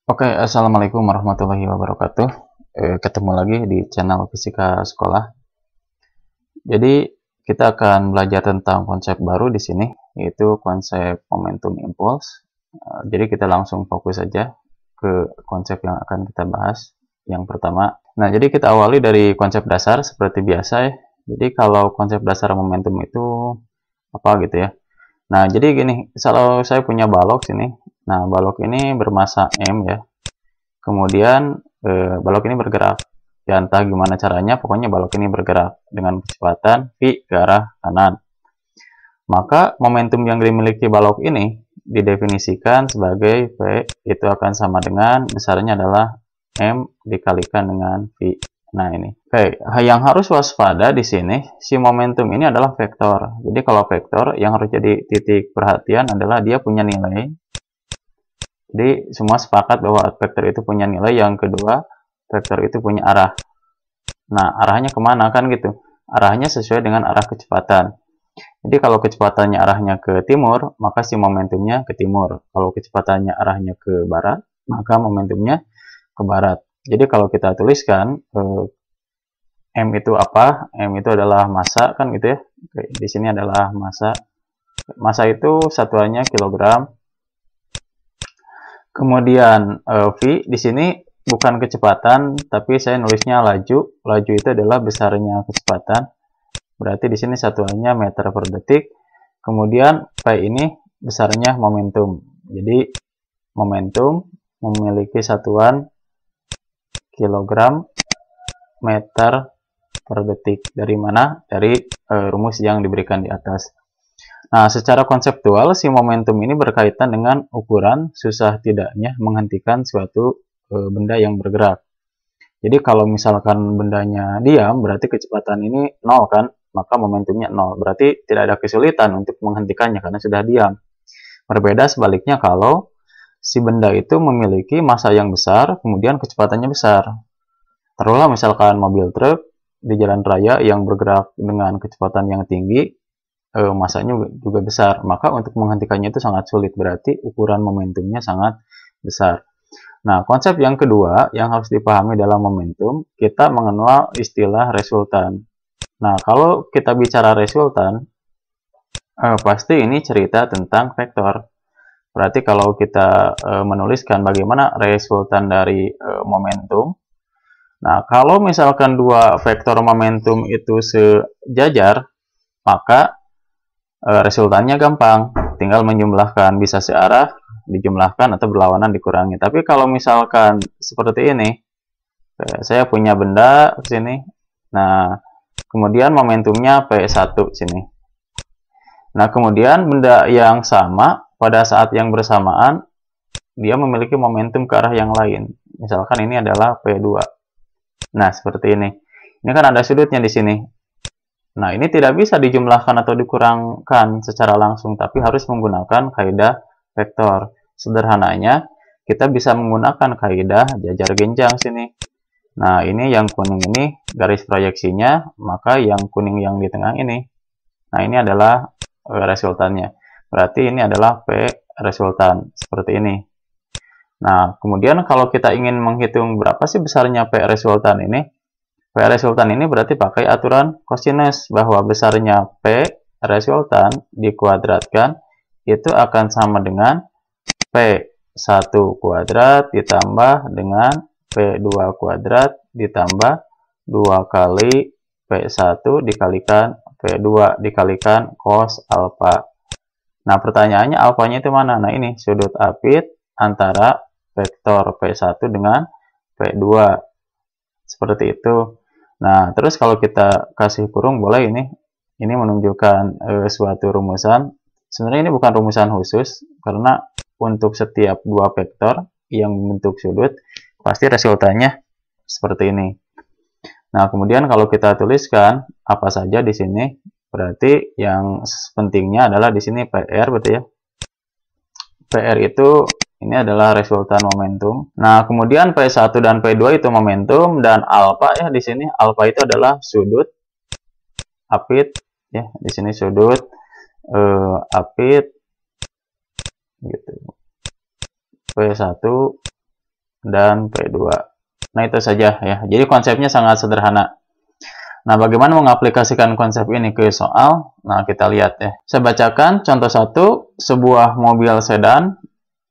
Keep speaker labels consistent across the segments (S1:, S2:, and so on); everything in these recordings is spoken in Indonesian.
S1: Oke, assalamualaikum warahmatullahi wabarakatuh. Ketemu lagi di channel Fisika Sekolah. Jadi kita akan belajar tentang konsep baru di sini, yaitu konsep momentum impulse. Jadi kita langsung fokus saja ke konsep yang akan kita bahas. Yang pertama, nah jadi kita awali dari konsep dasar seperti biasa ya. Jadi kalau konsep dasar momentum itu apa gitu ya? Nah jadi gini, kalau saya punya balok sini, nah balok ini bermasa m ya. Kemudian balok ini bergerak. Ya entah gimana caranya, pokoknya balok ini bergerak dengan kecepatan v ke arah kanan. Maka momentum yang dimiliki balok ini didefinisikan sebagai V itu akan sama dengan besarnya adalah M dikalikan dengan V. Nah ini. Oke, yang harus waspada di sini, si momentum ini adalah vektor. Jadi kalau vektor yang harus jadi titik perhatian adalah dia punya nilai. Jadi semua sepakat bahwa vektor itu punya nilai. Yang kedua, vektor itu punya arah. Nah, arahnya kemana kan gitu? Arahnya sesuai dengan arah kecepatan. Jadi kalau kecepatannya arahnya ke timur, maka si momentumnya ke timur. Kalau kecepatannya arahnya ke barat, maka momentumnya ke barat. Jadi kalau kita tuliskan M itu apa? M itu adalah massa kan gitu ya. Oke, di sini adalah massa. Massa itu satuannya kilogram. Kemudian V di sini bukan kecepatan, tapi saya nulisnya laju. Laju itu adalah besarnya kecepatan. Berarti di sini satuannya meter per detik. Kemudian P ini besarnya momentum. Jadi momentum memiliki satuan kilogram meter per detik. Dari mana? Dari rumus yang diberikan di atas. Nah, secara konseptual, si momentum ini berkaitan dengan ukuran susah tidaknya menghentikan suatu benda yang bergerak. Jadi kalau misalkan bendanya diam, berarti kecepatan ini 0 kan, maka momentumnya 0. Berarti tidak ada kesulitan untuk menghentikannya karena sudah diam. Berbeda sebaliknya kalau si benda itu memiliki massa yang besar, kemudian kecepatannya besar. Taruhlah misalkan mobil truk di jalan raya yang bergerak dengan kecepatan yang tinggi, masanya juga besar, maka untuk menghentikannya itu sangat sulit, berarti ukuran momentumnya sangat besar. Nah, konsep yang kedua yang harus dipahami dalam momentum, kita mengenal istilah resultan. Nah, kalau kita bicara resultan, pasti ini cerita tentang vektor. Berarti kalau kita menuliskan bagaimana resultan dari momentum, nah kalau misalkan dua vektor momentum itu sejajar, maka resultannya gampang, tinggal menjumlahkan, bisa searah dijumlahkan atau berlawanan dikurangi. Tapi kalau misalkan seperti ini, saya punya benda di sini, nah kemudian momentumnya P1 sini. Nah kemudian benda yang sama pada saat yang bersamaan dia memiliki momentum ke arah yang lain. Misalkan ini adalah P2. Nah seperti ini. Ini kan ada sudutnya di sini. Nah, ini tidak bisa dijumlahkan atau dikurangkan secara langsung, tapi harus menggunakan kaidah vektor. Sederhananya, kita bisa menggunakan kaidah jajar genjang sini. Nah, ini yang kuning ini garis proyeksinya, maka yang kuning yang di tengah ini. Nah, ini adalah resultannya. Berarti ini adalah P resultan, seperti ini. Nah, kemudian kalau kita ingin menghitung berapa sih besarnya P resultan ini, P resultan ini berarti pakai aturan cosinus bahwa besarnya P resultan dikuadratkan itu akan sama dengan P1 kuadrat ditambah dengan P2 kuadrat ditambah 2 kali P1 dikalikan P2 dikalikan cos alfa. Nah, pertanyaannya alfanya itu mana? Nah, ini sudut apit antara vektor P1 dengan P2. Seperti itu. Nah, terus kalau kita kasih kurung boleh ini menunjukkan suatu rumusan. Sebenarnya ini bukan rumusan khusus karena untuk setiap dua vektor yang membentuk sudut pasti resultannya seperti ini. Nah, kemudian kalau kita tuliskan apa saja di sini, berarti yang pentingnya adalah di sini PR berarti ya. PR itu ini adalah resultan momentum. Nah, kemudian P1 dan P2 itu momentum dan alfa ya di sini alfa itu adalah sudut apit ya, di sini sudut apit gitu. P1 dan P2. Nah, itu saja ya. Jadi konsepnya sangat sederhana. Nah, bagaimana mengaplikasikan konsep ini ke soal? Nah, kita lihat ya. Saya bacakan contoh 1, sebuah mobil sedan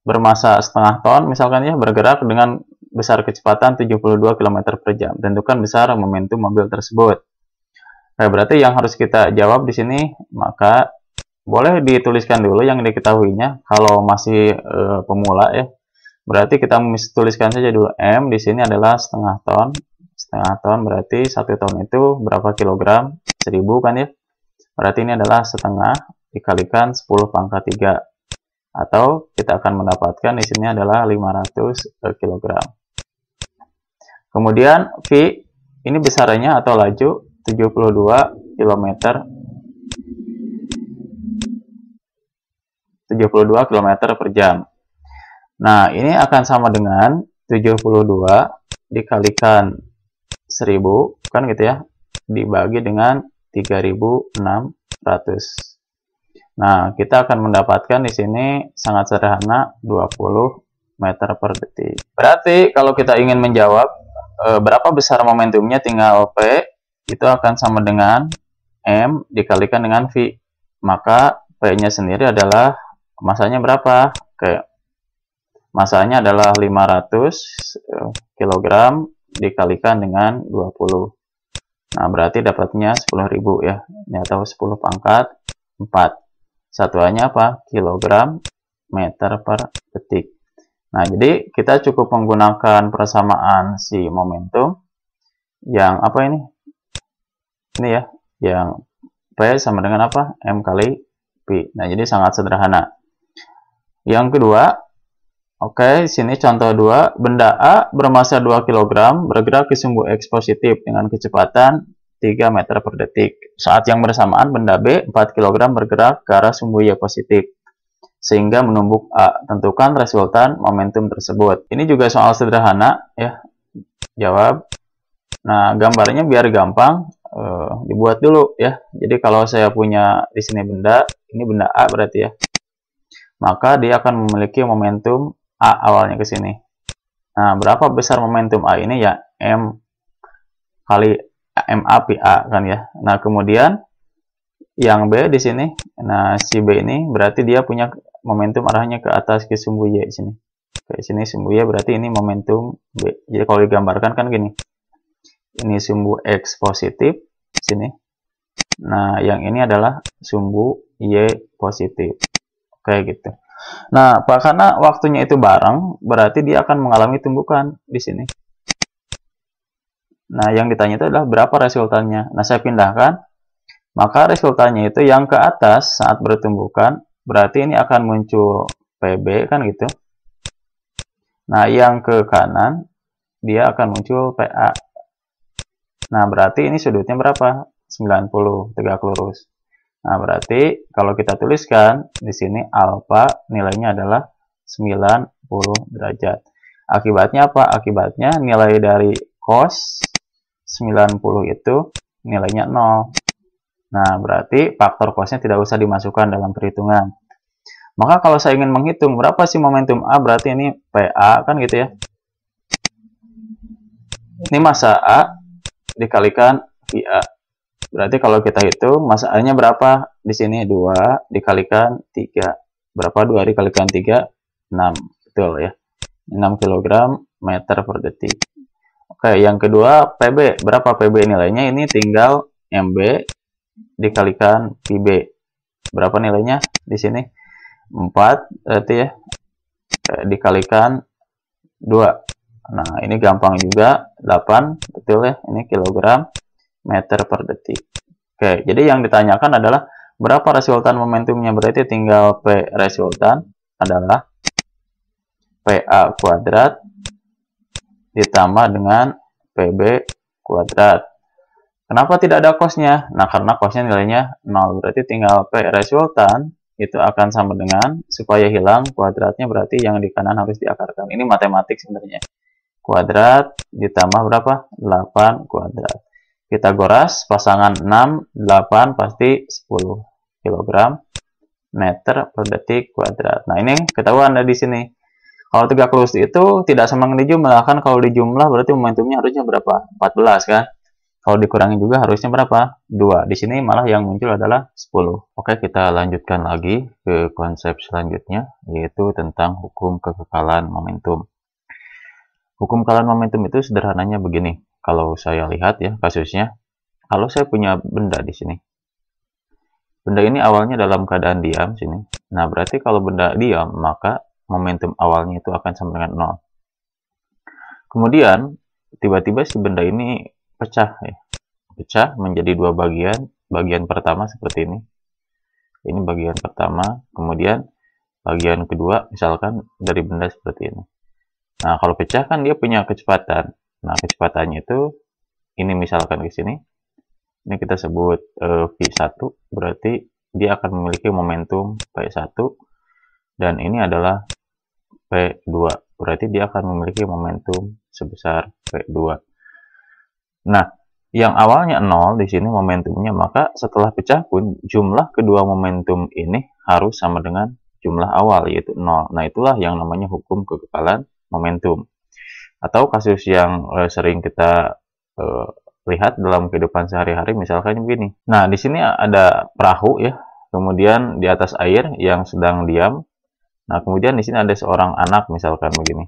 S1: bermassa setengah ton, misalkan ya, bergerak dengan besar kecepatan 72 km per jam. Tentukan besar momentum mobil tersebut. Nah, berarti yang harus kita jawab di sini, maka boleh dituliskan dulu yang diketahuinya. Kalau masih pemula ya, berarti kita tuliskan saja dulu M di sini adalah setengah ton. Setengah ton berarti 1 ton itu berapa kilogram? 1000 kan ya. Berarti ini adalah setengah dikalikan 10 pangkat 3. Atau kita akan mendapatkan di sini adalah 500 kg. Kemudian V ini besarnya atau laju 72 km 72 km per jam. Nah, ini akan sama dengan 72 dikalikan 1000 kan gitu ya, dibagi dengan 3600. Nah, kita akan mendapatkan di sini sangat sederhana 20 meter per detik. Berarti kalau kita ingin menjawab berapa besar momentumnya, tinggal P itu akan sama dengan M dikalikan dengan V. Maka P-nya sendiri adalah masanya berapa? Kayak masanya adalah 500 kg dikalikan dengan 20. Nah, berarti dapatnya 10.000 ya. Ini atau 10 pangkat 4. Satuannya apa? Kilogram meter per detik. Nah, jadi kita cukup menggunakan persamaan si momentum yang apa ini? Ini ya, yang P sama dengan apa? M kali P. Nah, jadi sangat sederhana. Yang kedua, oke, sini contoh 2, benda A bermassa 2 kg bergerak ke sumbu X positif dengan kecepatan 3 meter per detik. Saat yang bersamaan benda B 4 kg bergerak ke arah sumbu Y positif sehingga menumbuk A. Tentukan resultan momentum tersebut. Ini juga soal sederhana ya. Jawab. Nah, gambarnya biar gampang dibuat dulu ya. Jadi kalau saya punya di sini benda, ini benda A berarti ya. Maka dia akan memiliki momentum A awalnya ke sini. Nah, berapa besar momentum A ini ya? M kali MA PA kan ya. Nah, kemudian yang B di sini. Nah, si B ini berarti dia punya momentum arahnya ke atas ke sumbu Y di sini. Ke sini sumbu Y berarti ini momentum B. Jadi kalau digambarkan kan gini. Ini sumbu X positif sini. Nah, yang ini adalah sumbu Y positif. Kayak gitu. Nah, karena waktunya itu bareng, berarti dia akan mengalami tumbukan di sini. Nah, yang ditanya itu adalah berapa resultannya. Nah, saya pindahkan. Maka resultannya itu yang ke atas saat bertumbukan, berarti ini akan muncul PB kan gitu. Nah, yang ke kanan, dia akan muncul PA. Nah, berarti ini sudutnya berapa? 90, tegak lurus. Nah, berarti kalau kita tuliskan di sini alfa nilainya adalah 90 derajat. Akibatnya apa? Akibatnya nilai dari cos 90 itu nilainya 0. Nah, berarti faktor cosnya tidak usah dimasukkan dalam perhitungan. Maka kalau saya ingin menghitung berapa sih momentum A, berarti ini PA kan gitu ya. Ini massa A dikalikan VA. Berarti kalau kita hitung massa A-nya berapa? Di sini 2 dikalikan 3. Berapa 2 dikalikan 3? 6. Betul ya. 6 kg meter per detik. Oke, yang kedua PB. Berapa PB nilainya? Ini tinggal MB dikalikan PB. Berapa nilainya? Di sini 4 berarti ya. Dikalikan 2. Nah, ini gampang juga. 8. Betul ya. Ini kilogram meter per detik. Oke, jadi yang ditanyakan adalah berapa resultan momentumnya. Berarti tinggal P resultan adalah PA kuadrat ditambah dengan PB kuadrat. Kenapa tidak ada cosnya? Nah, karena cosnya nilainya 0. Berarti tinggal P resultan itu akan sama dengan, supaya hilang kuadratnya berarti yang di kanan harus diakarkan. Ini matematik sebenarnya. Kuadrat ditambah berapa? 8 kuadrat. Kita goras, pasangan 6, 8 pasti 10 kg meter per detik kuadrat. Nah, ini ketahuan ada di sini. Kalau tegak lurus itu tidak sama dengan dijumlah, kan kalau dijumlah berarti momentumnya harusnya berapa? 14 kan? Kalau dikurangi juga harusnya berapa? 2. Di sini malah yang muncul adalah 10. Oke, kita lanjutkan lagi ke konsep selanjutnya, yaitu tentang hukum kekekalan momentum. Hukum kekekalan momentum itu sederhananya begini. Kalau saya lihat ya kasusnya, kalau saya punya benda di sini. Benda ini awalnya dalam keadaan diam sini. Nah, berarti kalau benda diam, maka momentum awalnya itu akan sama dengan 0. Kemudian, tiba-tiba si benda ini pecah ya. Pecah menjadi dua bagian. Bagian pertama seperti ini. Ini bagian pertama, kemudian bagian kedua misalkan dari benda seperti ini. Nah, kalau pecah kan dia punya kecepatan. Nah, kecepatannya itu ini misalkan di sini. Ini kita sebut V1, berarti dia akan memiliki momentum P1 dan ini adalah P2. Berarti dia akan memiliki momentum sebesar P2. Nah, yang awalnya 0 di sini momentumnya, maka setelah pecah pun jumlah kedua momentum ini harus sama dengan jumlah awal, yaitu 0. Nah, itulah yang namanya hukum kekekalan momentum. Atau kasus yang sering kita lihat dalam kehidupan sehari-hari, misalkan begini. Nah, di sini ada perahu ya, kemudian di atas air yang sedang diam. Nah, kemudian di sini ada seorang anak, misalkan begini.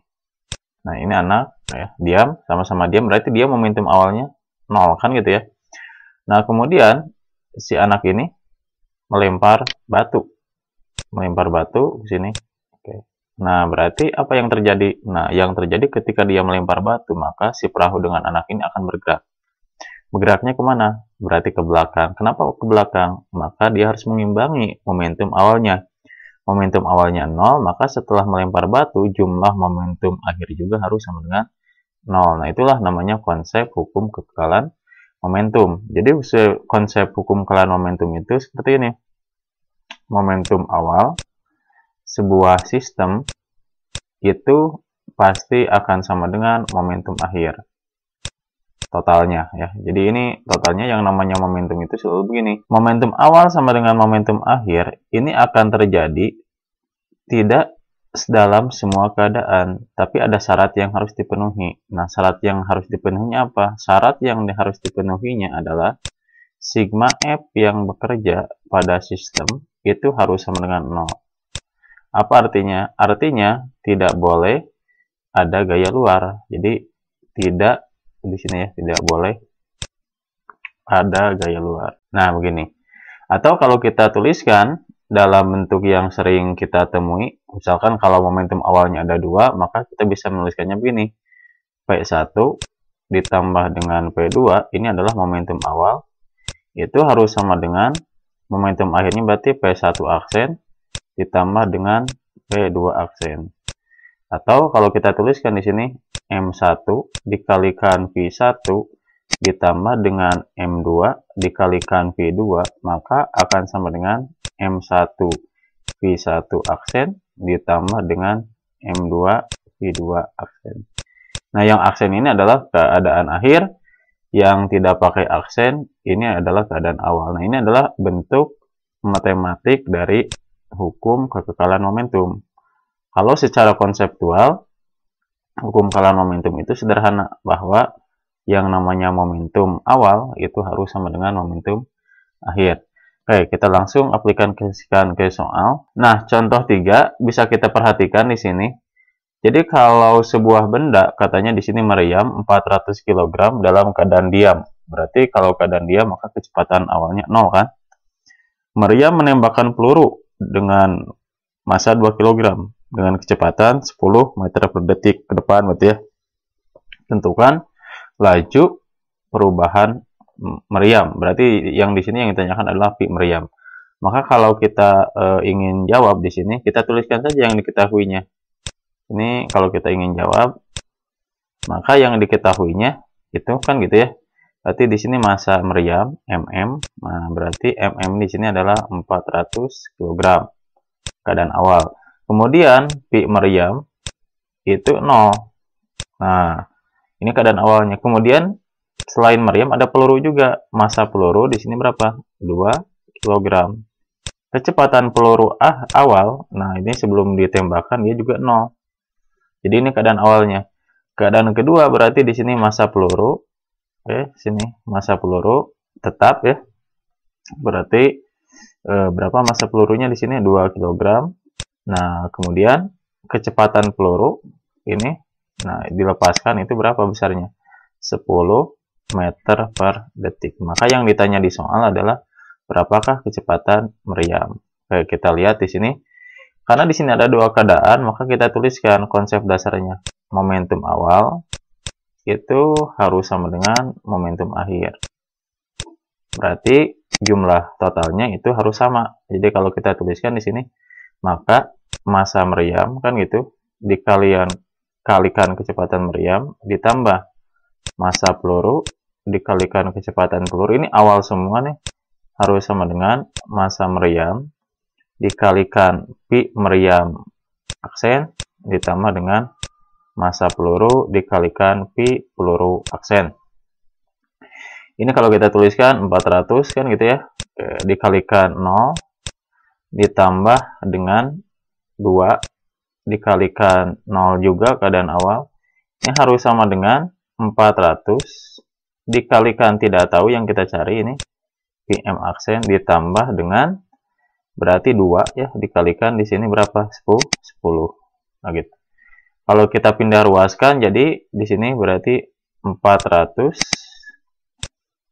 S1: Nah, ini anak ya, diam, sama-sama diam, berarti dia momentum awalnya 0 kan gitu ya. Nah, kemudian si anak ini melempar batu ke sini. Oke. Nah, berarti apa yang terjadi? Nah, yang terjadi ketika dia melempar batu, maka si perahu dengan anak ini akan bergerak. Bergeraknya kemana? Berarti ke belakang. Kenapa ke belakang? Maka dia harus mengimbangi momentum awalnya. Momentum awalnya 0, maka setelah melempar batu, jumlah momentum akhir juga harus sama dengan 0. Nah, itulah namanya konsep hukum kekekalan momentum. Jadi, konsep hukum kekekalan momentum itu seperti ini. Momentum awal sebuah sistem itu pasti akan sama dengan momentum akhir. Totalnya ya. Jadi ini totalnya yang namanya momentum itu selalu begini. Momentum awal sama dengan momentum akhir ini akan terjadi tidak dalam semua keadaan, tapi ada syarat yang harus dipenuhi. Nah, syarat yang harus dipenuhinya apa? Syarat yang harus dipenuhinya adalah sigma F yang bekerja pada sistem itu harus sama dengan 0. Apa artinya? Artinya tidak boleh ada gaya luar. Jadi tidak di sini ya, tidak boleh ada gaya luar. Nah, begini. Atau kalau kita tuliskan dalam bentuk yang sering kita temui, misalkan kalau momentum awalnya ada 2, maka kita bisa menuliskannya begini. P1 ditambah dengan P2, ini adalah momentum awal. Itu harus sama dengan momentum akhirnya, berarti P1 aksen ditambah dengan P2 aksen. Atau kalau kita tuliskan di sini, M1 dikalikan V1 ditambah dengan M2 dikalikan V2, maka akan sama dengan M1 V1 aksen ditambah dengan M2 V2 aksen. Nah, yang aksen ini adalah keadaan akhir, yang tidak pakai aksen ini adalah keadaan awal. Nah, ini adalah bentuk matematik dari hukum kekekalan momentum. Kalau secara konseptual, hukum kekekalan momentum itu sederhana, bahwa yang namanya momentum awal itu harus sama dengan momentum akhir. Oke, kita langsung aplikasikan ke soal. Nah, contoh 3 bisa kita perhatikan di sini. Jadi kalau sebuah benda katanya di sini meriam 400 kg dalam keadaan diam. Berarti kalau keadaan diam maka kecepatan awalnya 0 kan? Meriam menembakkan peluru dengan massa 2 kg dengan kecepatan 10 meter per detik ke depan, berarti ya. Tentukan laju perubahan meriam. Berarti yang di sini yang ditanyakan adalah pi meriam. Maka kalau kita ingin jawab di sini, kita tuliskan saja yang diketahuinya. Ini kalau kita ingin jawab, maka yang diketahuinya itu kan gitu ya. Berarti di sini massa meriam mm. Nah, berarti mm di sini adalah 400 kg keadaan awal. Kemudian pi meriam itu 0. Nah, ini keadaan awalnya. Kemudian selain meriam ada peluru juga. Massa peluru di sini berapa? 2 kg. Kecepatan peluru awal, nah ini sebelum ditembakkan dia juga 0. Jadi ini keadaan awalnya. Keadaan kedua berarti di sini massa peluru. Oke, sini massa peluru tetap ya. Berarti berapa massa pelurunya di sini? 2 kg. Nah, kemudian kecepatan peluru ini, nah dilepaskan itu berapa besarnya? 10 meter per detik. Maka yang ditanya di soal adalah berapakah kecepatan meriam? Oke, kita lihat di sini. Karena di sini ada dua keadaan, maka kita tuliskan konsep dasarnya. Momentum awal itu harus sama dengan momentum akhir. Berarti jumlah totalnya itu harus sama. Jadi kalau kita tuliskan di sini, maka massa meriam kan gitu dikalikan kecepatan meriam ditambah massa peluru dikalikan kecepatan peluru. Ini awal semua nih, harus sama dengan massa meriam dikalikan pi meriam aksen ditambah dengan massa peluru dikalikan pi peluru aksen. Ini kalau kita tuliskan 400 kan gitu ya, dikalikan 0 ditambah dengan 2 dikalikan 0 juga keadaan awal. Ini harus sama dengan 400 dikalikan tidak tahu yang kita cari ini PM aksen ditambah dengan berarti 2 ya dikalikan di sini berapa? 10. Nah gitu. Kalau kita pindah ruaskan jadi di sini berarti 400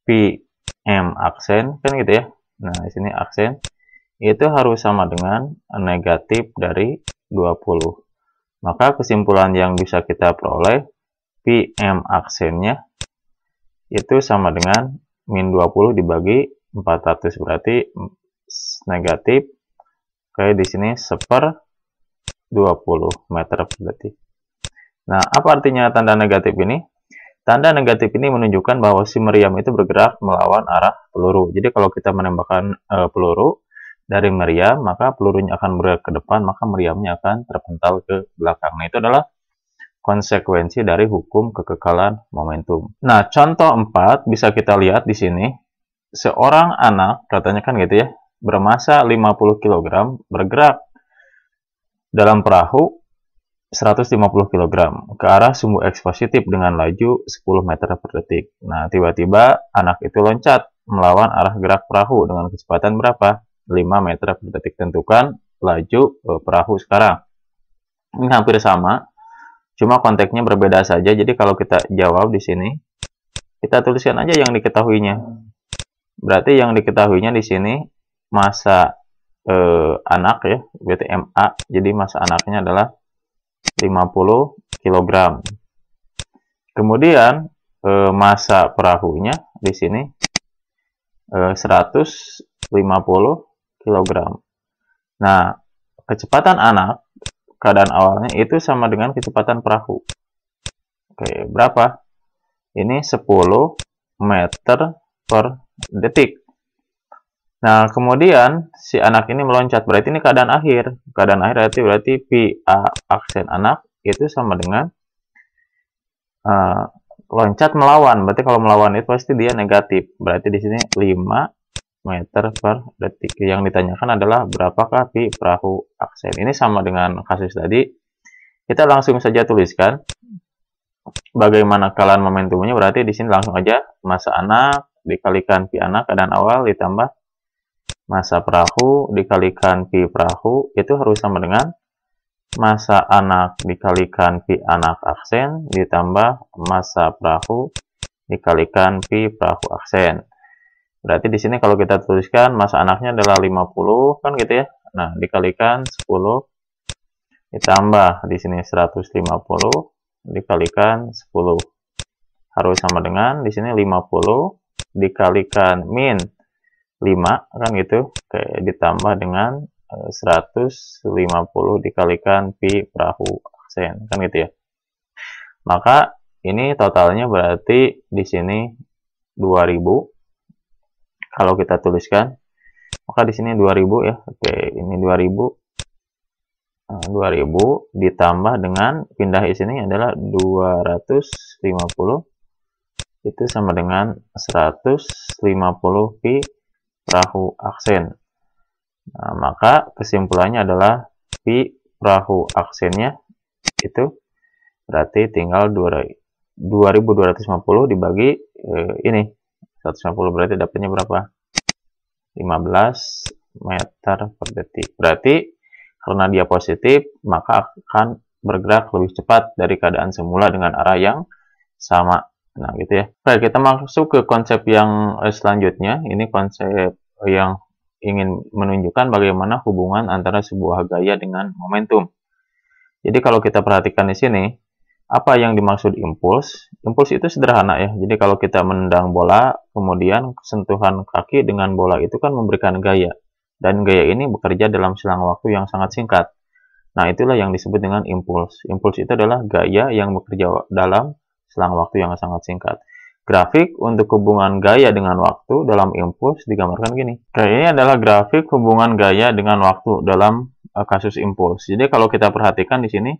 S1: PM aksen kan gitu ya. Nah, di sini aksen itu harus sama dengan negatif dari 20. Maka kesimpulan yang bisa kita peroleh PM aksennya itu sama dengan min 20 dibagi 400 berarti negatif kayak di sini 1/20 meter per detik. Nah, apa artinya tanda negatif ini? Tanda negatif ini menunjukkan bahwa si meriam itu bergerak melawan arah peluru. Jadi kalau kita menembakkan peluru dari meriam, maka pelurunya akan bergerak ke depan, maka meriamnya akan terpental ke belakang. Nah, itu adalah konsekuensi dari hukum kekekalan momentum. Nah, contoh 4 bisa kita lihat di sini. Seorang anak, katanya kan gitu ya, bermassa 50 kg bergerak dalam perahu 150 kg ke arah sumbu X positif dengan laju 10 meter per detik. Nah, tiba-tiba anak itu loncat melawan arah gerak perahu dengan kecepatan berapa? 5 meter per detik. Tentukan laju perahu sekarang. Ini hampir sama, cuma konteksnya berbeda saja. Jadi kalau kita jawab di sini, kita tuliskan aja yang diketahuinya. Berarti yang diketahuinya di sini massa anak ya, berarti MA. Jadi massa anaknya adalah 50 kg. Kemudian massa perahunya di sini 150 kg. Nah, kecepatan anak keadaan awalnya itu sama dengan kecepatan perahu. Oke, berapa? Ini 10 meter per detik. Nah, kemudian si anak ini meloncat, berarti ini keadaan akhir. Keadaan akhir berarti pi a aksen anak itu sama dengan loncat melawan. Berarti kalau melawan itu pasti dia negatif. Berarti di sini 5 meter per detik. Yang ditanyakan adalah berapakah pi perahu aksen. Ini sama dengan kasus tadi. Kita langsung saja tuliskan bagaimana kekekalan momentumnya. Berarti di sini langsung aja massa anak dikalikan pi anak keadaan awal ditambah massa perahu dikalikan pi perahu itu harus sama dengan massa anak dikalikan pi anak aksen ditambah massa perahu dikalikan pi perahu aksen. Berarti di sini kalau kita tuliskan massa anaknya adalah 50 kan gitu ya. Nah, dikalikan 10 ditambah di sini 150 dikalikan 10 harus sama dengan di sini 50 dikalikan min 5 kan gitu, kayak ditambah dengan 150 dikalikan pi perahu aksen kan gitu ya. Maka ini totalnya berarti di sini 2000. Kalau kita tuliskan, maka di sini 2000 ya. Oke, ini 2000. 2000 ditambah dengan pindah di sini adalah 250 itu sama dengan 150 pi perahu aksen. Nah, maka kesimpulannya adalah pi perahu aksennya itu Berarti tinggal 2250 dibagi ini 150, berarti dapatnya berapa? 15 meter per detik. Berarti karena dia positif, maka akan bergerak lebih cepat dari keadaan semula dengan arah yang sama. Nah, gitu ya. Baik, kita masuk ke konsep yang selanjutnya. Ini konsep yang ingin menunjukkan bagaimana hubungan antara sebuah gaya dengan momentum. Jadi kalau kita perhatikan di sini, apa yang dimaksud impuls? Impuls itu sederhana ya. Jadi kalau kita menendang bola, kemudian sentuhan kaki dengan bola itu kan memberikan gaya. Dan gaya ini bekerja dalam selang waktu yang sangat singkat. Nah, itulah yang disebut dengan impuls. Impuls itu adalah gaya yang bekerja dalam selang waktu yang sangat singkat. Grafik untuk hubungan gaya dengan waktu dalam impuls digambarkan gini. Ini adalah grafik hubungan gaya dengan waktu dalam kasus impuls. Jadi kalau kita perhatikan di sini,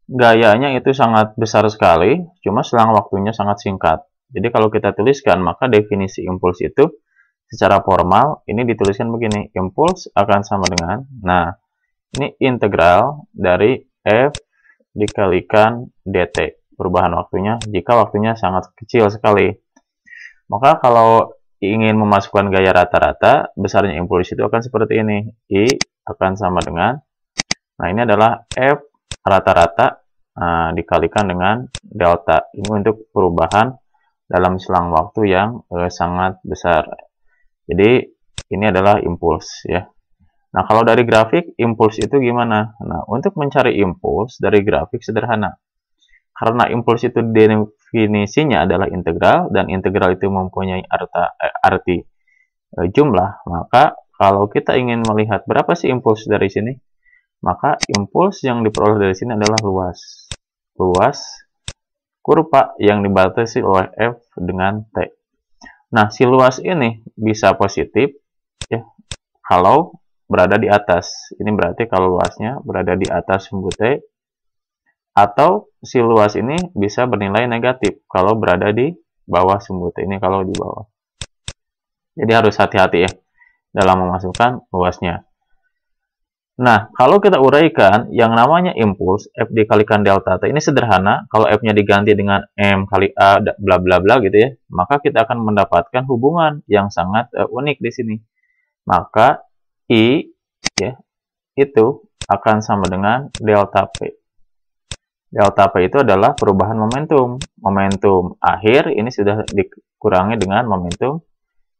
S1: gayanya itu sangat besar sekali, cuma selang waktunya sangat singkat. Jadi kalau kita tuliskan, maka definisi impuls itu secara formal ini dituliskan begini. Impuls akan sama dengan, nah, ini integral dari F dikalikan dt, perubahan waktunya jika waktunya sangat kecil sekali. Maka kalau ingin memasukkan gaya rata-rata, besarnya impuls itu akan seperti ini. I akan sama dengan, nah ini adalah F rata-rata dikalikan dengan delta. Ini untuk perubahan dalam selang waktu yang sangat besar. Jadi ini adalah impuls ya. Nah, kalau dari grafik, impuls itu gimana? Nah, untuk mencari impuls dari grafik sederhana. Karena impuls itu definisinya adalah integral, dan integral itu mempunyai arti jumlah, maka kalau kita ingin melihat berapa sih impuls dari sini, maka impuls yang diperoleh dari sini adalah luas. Luas kurva yang dibatasi oleh F dengan T. Nah, si luas ini bisa positif ya, kalau berada di atas. Ini berarti kalau luasnya berada di atas sumbu T, atau si luas ini bisa bernilai negatif kalau berada di bawah sumbu T. Ini kalau di bawah. Jadi harus hati-hati ya dalam memasukkan luasnya. Nah, kalau kita uraikan yang namanya impuls F dikalikan delta T ini sederhana. Kalau F-nya diganti dengan M kali A bla bla bla gitu ya, maka kita akan mendapatkan hubungan yang sangat unik di sini. Maka I ya, itu akan sama dengan delta P. Delta P itu adalah perubahan momentum. Momentum akhir ini sudah dikurangi dengan momentum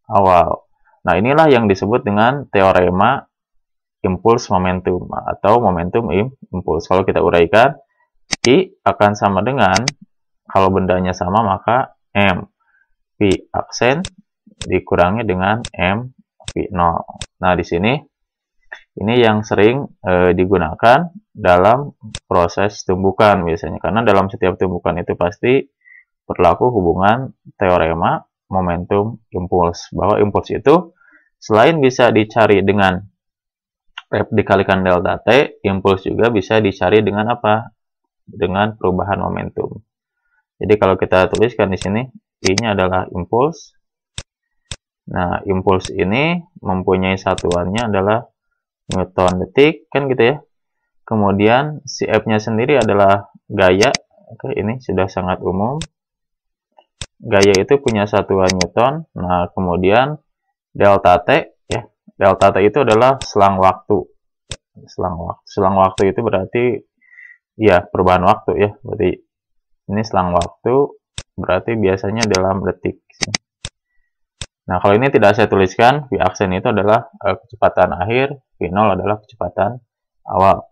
S1: awal. Nah, inilah yang disebut dengan teorema impuls momentum atau momentum impuls. Kalau kita uraikan, I akan sama dengan, kalau bendanya sama maka M P aksen dikurangi dengan M V0. Nah, di sini ini yang sering digunakan dalam proses tumbukan biasanya, karena dalam setiap tumbukan itu pasti berlaku hubungan teorema momentum impuls, bahwa impuls itu selain bisa dicari dengan F dikalikan delta T, impuls juga bisa dicari dengan apa? Dengan perubahan momentum. Jadi kalau kita tuliskan di sini, I-nya adalah impuls. Nah, impuls ini mempunyai satuannya adalah Newton detik, kan gitu ya. Kemudian si F-nya sendiri adalah gaya. Oke, ini sudah sangat umum. Gaya itu punya satuan Newton. Nah, kemudian delta T ya. Delta T itu adalah selang waktu. Selang waktu itu berarti ya perubahan waktu ya. Berarti ini selang waktu berarti biasanya dalam detik. Nah, kalau ini tidak saya tuliskan, V aksen itu adalah kecepatan akhir, V0 adalah kecepatan awal.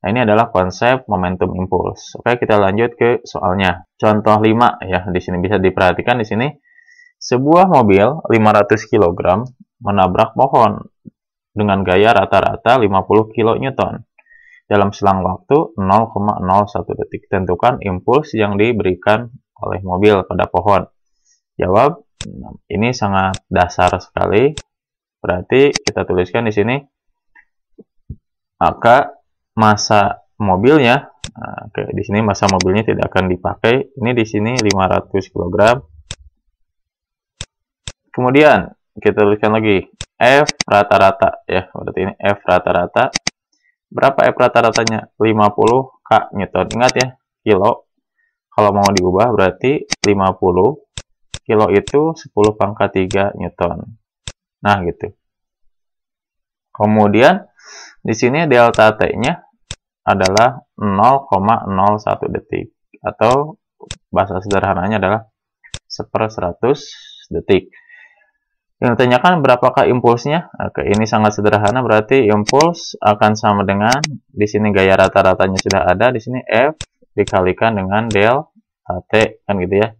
S1: Nah, ini adalah konsep momentum impuls. Oke, kita lanjut ke soalnya. Contoh 5 ya, di sini bisa diperhatikan di sini. Sebuah mobil 500 kg menabrak pohon dengan gaya rata-rata 50 kN dalam selang waktu 0,01 detik. Tentukan impuls yang diberikan oleh mobil pada pohon. Jawab, ini sangat dasar sekali. Berarti kita tuliskan di sini. Maka massa mobilnya, oke, di sini massa mobilnya tidak akan dipakai. Ini di sini 500 kg. Kemudian kita tuliskan lagi F rata-rata ya. Berarti ini F rata-rata. Berapa F rata-ratanya? 50 K Newton. Ingat ya, kilo kalau mau diubah berarti 50 kilo itu 10 pangkat 3 Newton. Nah, gitu. Kemudian di sini delta T-nya adalah 0,01 detik atau bahasa sederhananya adalah 1/100 detik. Yang ditanyakan berapakah impulsnya? Oke, ini sangat sederhana, berarti impuls akan sama dengan, di sini gaya rata-ratanya sudah ada, di sini F dikalikan dengan delta T, kan gitu ya.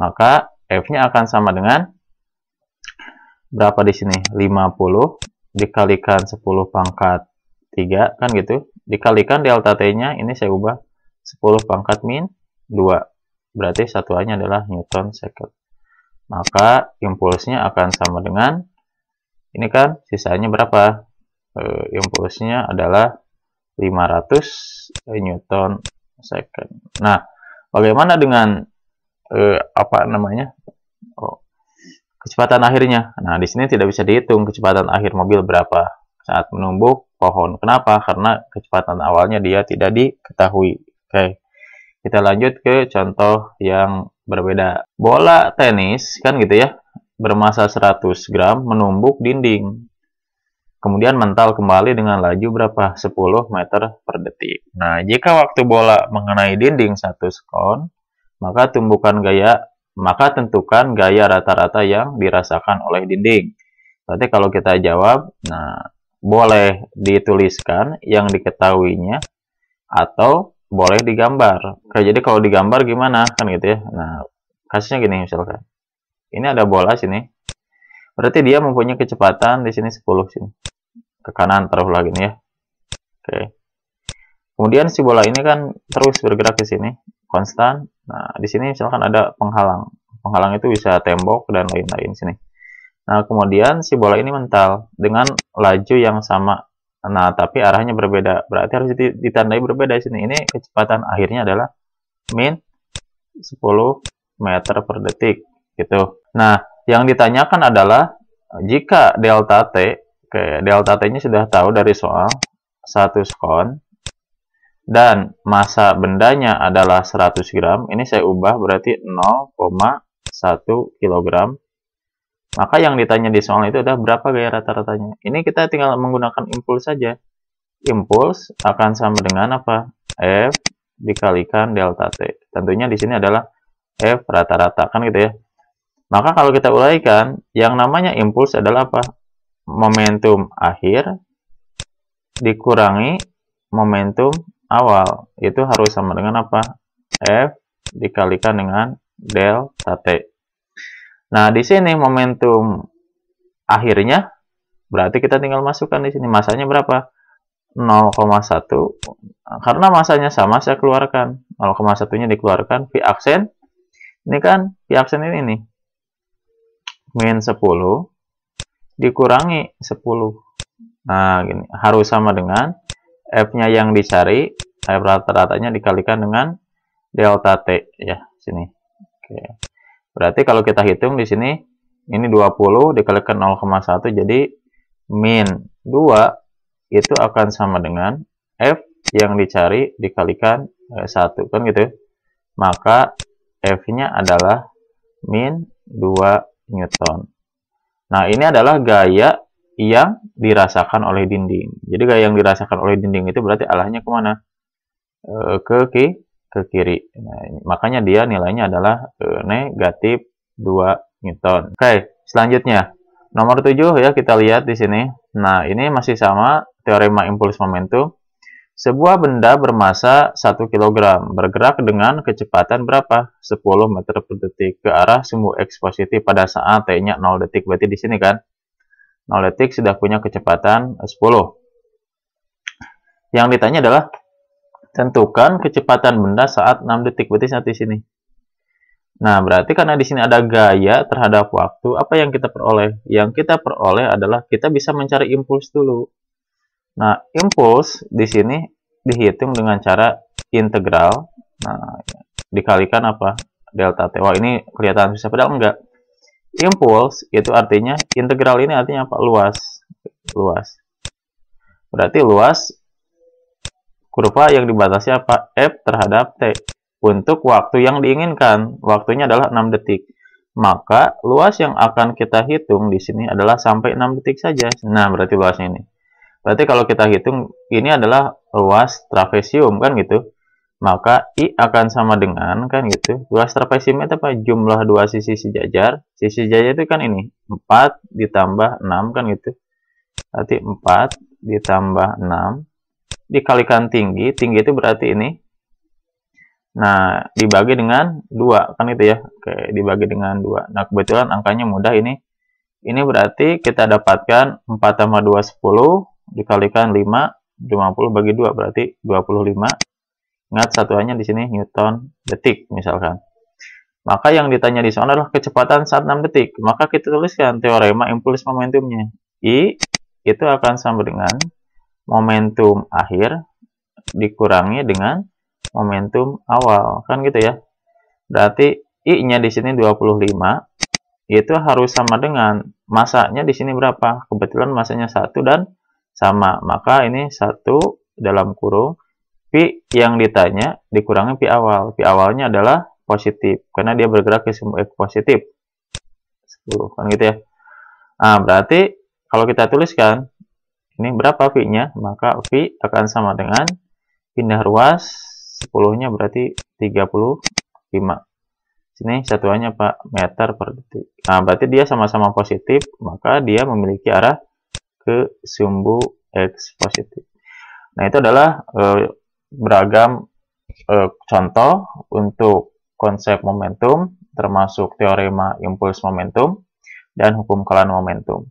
S1: Maka F-nya akan sama dengan berapa di sini? 50 dikalikan 10 pangkat 3, kan gitu. Dikalikan delta T-nya, ini saya ubah 10 pangkat min 2. Berarti satuannya adalah Newton second. Maka impulsnya akan sama dengan, ini kan sisanya berapa? Impulsnya adalah 500 Newton second. Nah, bagaimana dengan apa namanya? Kecepatan akhirnya. Nah, di sini tidak bisa dihitung kecepatan akhir mobil berapa saat menumbuk pohon. Kenapa? Karena kecepatan awalnya dia tidak diketahui. Oke. Kita lanjut ke contoh yang berbeda. Bola tenis, kan gitu ya, bermasa 100 gram menumbuk dinding. Kemudian mental kembali dengan laju berapa? 10 meter per detik. Nah, jika waktu bola mengenai dinding 1 sekon, maka tentukan gaya rata-rata yang dirasakan oleh dinding. Berarti kalau kita jawab, nah, boleh dituliskan yang diketahuinya atau boleh digambar. Oke, jadi kalau digambar gimana? Kan gitu ya. Nah, kasusnya gini misalkan. Ini ada bola sini. Berarti dia mempunyai kecepatan di sini 10 sini. Ke kanan taruhlah gini ya. Oke. Kemudian si bola ini kan terus bergerak ke sini, konstan. Nah, di sini misalkan ada penghalang. Penghalang itu bisa tembok dan lain-lain sini. Nah, kemudian si bola ini mental dengan laju yang sama. Nah, tapi arahnya berbeda. Berarti harus ditandai berbeda di sini. Ini kecepatan akhirnya adalah min 10 meter per detik. Gitu. Nah, yang ditanyakan adalah jika delta T, delta T-nya sudah tahu dari soal 1 sekon, dan massa bendanya adalah 100 gram. Ini saya ubah berarti 0,1 kilogram. Maka yang ditanya di soal itu adalah berapa gaya rata-ratanya. Ini kita tinggal menggunakan impuls saja. Impuls akan sama dengan apa? F dikalikan delta T. Tentunya di sini adalah F rata-rata, kan gitu ya. Maka kalau kita uraikan, yang namanya impuls adalah apa? Momentum akhir dikurangi momentum awal. Itu harus sama dengan apa? F dikalikan dengan delta T. Nah, di sini momentum akhirnya berarti kita tinggal masukkan di sini masanya berapa? 0,1. Karena masanya sama, saya keluarkan 0,1-nya dikeluarkan. V aksen ini kan V aksen ini nih. Min 10 dikurangi 10. Nah, gini, harus sama dengan F-nya yang dicari, F rata-ratanya dikalikan dengan delta T ya, sini. Oke. Berarti kalau kita hitung di sini, ini 20 dikalikan 0,1, jadi min 2 itu akan sama dengan F yang dicari dikalikan 1, kan gitu. Maka F-nya adalah min 2 Newton. Nah, ini adalah gaya yang dirasakan oleh dinding. Jadi gaya yang dirasakan oleh dinding itu berarti arahnya kemana? Ke kiri. Nah, makanya dia nilainya adalah negatif 2 Newton. Oke, selanjutnya nomor 7 ya, kita lihat di sini. Nah, ini masih sama teorema impuls momentum. Sebuah benda bermasa 1 kg bergerak dengan kecepatan berapa? 10 meter per detik ke arah sumbu X positif pada saat T-nya 0 detik. Berarti di sini kan 0 detik sudah punya kecepatan 10. Yang ditanya adalah tentukan kecepatan benda saat 6 detik. Berarti saat di sini. Nah, berarti karena di sini ada gaya terhadap waktu, apa yang kita peroleh? Yang kita peroleh adalah kita bisa mencari impuls dulu. Nah, impuls di sini dihitung dengan cara integral. Nah, dikalikan apa? Delta T. Wah, ini kelihatan susah, padahal enggak. Impuls itu artinya, integral ini artinya apa? Luas. Luas. Berarti luas kurva yang dibatasi apa? F terhadap T. untuk waktu yang diinginkan. Waktunya adalah 6 detik. Maka luas yang akan kita hitung di sini adalah sampai 6 detik saja. Nah, berarti luasnya ini. Berarti kalau kita hitung, ini adalah luas trapesium, kan gitu. Maka I akan sama dengan, kan gitu. Luas trapesium itu apa? Jumlah dua sisi sejajar. Sisi sejajar itu kan ini, 4 ditambah 6, kan gitu. Berarti 4 ditambah 6 dikalikan tinggi. Tinggi itu berarti ini. Nah, dibagi dengan 2, kan itu ya. Oke, dibagi dengan 2. Nah, kebetulan angkanya mudah ini. Ini berarti kita dapatkan 4 tambah 2, 10, dikalikan 5, 50 bagi 2, berarti 25. Ingat satuannya di sini Newton detik, misalkan. Maka yang ditanya di sana adalah kecepatan saat 6 detik. Maka kita tuliskan teorema impuls momentumnya. I itu akan sama dengan momentum akhir dikurangi dengan momentum awal, kan gitu ya. Berarti I-nya di sini 25, itu harus sama dengan masanya di sini berapa? Kebetulan masanya 1 dan sama. Maka ini 1 dalam kurung Pi yang ditanya dikurangi Pi awal. Pi awalnya adalah positif karena dia bergerak ke sumbu X positif. 10, kan gitu ya. Nah, berarti kalau kita tuliskan ini berapa V-nya? Maka V akan sama dengan pindah ruas 10-nya berarti 35. Sini satuannya Pak, meter per detik. Nah, berarti dia sama-sama positif, maka dia memiliki arah ke sumbu X positif. Nah, itu adalah beragam contoh untuk konsep momentum, termasuk teorema impuls momentum dan hukum Coulomb momentum.